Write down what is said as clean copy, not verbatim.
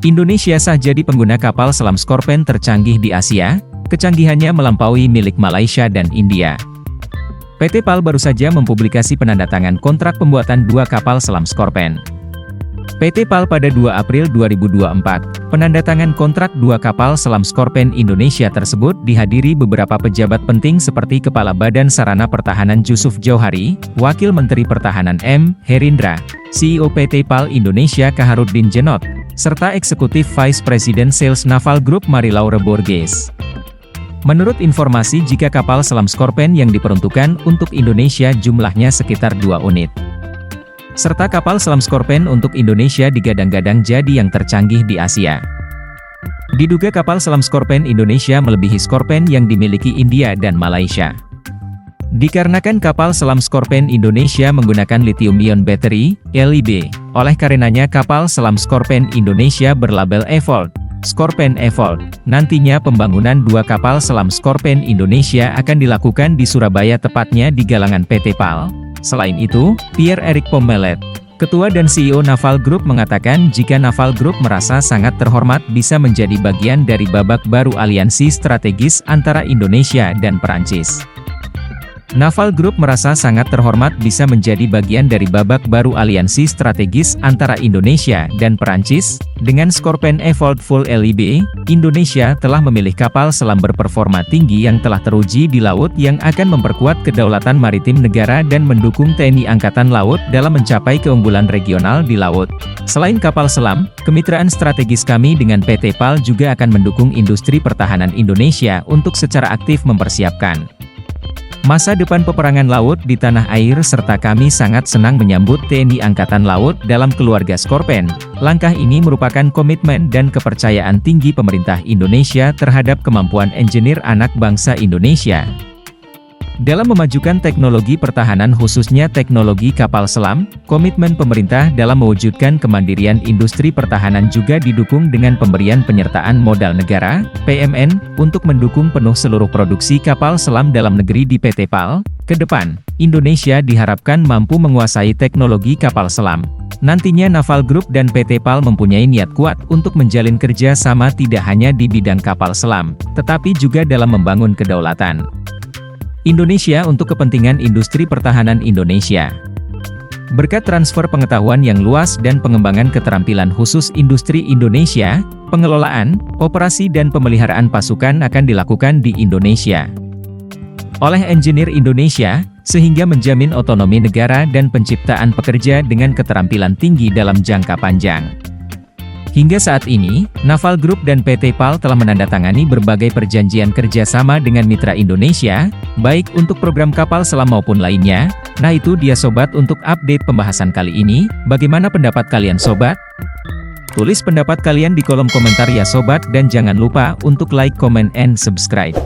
Indonesia sah jadi pengguna kapal selam Scorpène tercanggih di Asia, kecanggihannya melampaui milik Malaysia dan India. PT PAL baru saja mempublikasi penandatangan kontrak pembuatan 2 kapal selam Scorpène. PT PAL pada 2 April 2024, penandatangan kontrak 2 kapal selam Scorpène Indonesia tersebut dihadiri beberapa pejabat penting seperti Kepala Badan Sarana Pertahanan Jusuf Jauhari, Wakil Menteri Pertahanan M. Herindra, CEO PT PAL Indonesia Kaharudin Jenot, serta Eksekutif Vice President Sales Naval Group Marie-Laure Borges. Menurut informasi jika kapal selam Scorpène yang diperuntukkan untuk Indonesia jumlahnya sekitar 2 unit. Serta kapal selam Scorpène untuk Indonesia digadang-gadang jadi yang tercanggih di Asia. Diduga kapal selam Scorpène Indonesia melebihi Scorpène yang dimiliki India dan Malaysia. Dikarenakan kapal selam Scorpène Indonesia menggunakan lithium-ion battery, LIB, oleh karenanya kapal selam Scorpène Indonesia berlabel Evolved, Scorpène Evolved. Nantinya pembangunan 2 kapal selam Scorpène Indonesia akan dilakukan di Surabaya tepatnya di galangan PT PAL. Selain itu, Pierre-Eric Pommelet, Ketua dan CEO Naval Group mengatakan jika Naval Group merasa sangat terhormat bisa menjadi bagian dari babak baru aliansi strategis antara Indonesia dan Perancis. Naval Group merasa sangat terhormat bisa menjadi bagian dari babak baru aliansi strategis antara Indonesia dan Perancis. Dengan Scorpène Evolved Full LIB, Indonesia telah memilih kapal selam berperforma tinggi yang telah teruji di laut yang akan memperkuat kedaulatan maritim negara dan mendukung TNI Angkatan Laut dalam mencapai keunggulan regional di laut. Selain kapal selam, kemitraan strategis kami dengan PT PAL juga akan mendukung industri pertahanan Indonesia untuk secara aktif mempersiapkan masa depan peperangan laut di tanah air serta kami sangat senang menyambut TNI Angkatan Laut dalam keluarga Scorpène. Langkah ini merupakan komitmen dan kepercayaan tinggi pemerintah Indonesia terhadap kemampuan engineer anak bangsa Indonesia. Dalam memajukan teknologi pertahanan khususnya teknologi kapal selam, komitmen pemerintah dalam mewujudkan kemandirian industri pertahanan juga didukung dengan pemberian penyertaan modal negara, PMN, untuk mendukung penuh seluruh produksi kapal selam dalam negeri di PT PAL. Ke depan, Indonesia diharapkan mampu menguasai teknologi kapal selam. Nantinya Naval Group dan PT PAL mempunyai niat kuat untuk menjalin kerja sama tidak hanya di bidang kapal selam, tetapi juga dalam membangun kedaulatan Indonesia untuk kepentingan industri pertahanan Indonesia. Berkat transfer pengetahuan yang luas dan pengembangan keterampilan khusus industri Indonesia, pengelolaan, operasi dan pemeliharaan pasukan akan dilakukan di Indonesia oleh engineer Indonesia, sehingga menjamin otonomi negara dan penciptaan pekerja dengan keterampilan tinggi dalam jangka panjang. Hingga saat ini, Naval Group dan PT PAL telah menandatangani berbagai perjanjian kerjasama dengan mitra Indonesia, baik untuk program kapal selam maupun lainnya. Nah itu dia sobat untuk update pembahasan kali ini, bagaimana pendapat kalian sobat? Tulis pendapat kalian di kolom komentar ya sobat dan jangan lupa untuk like, comment, and subscribe.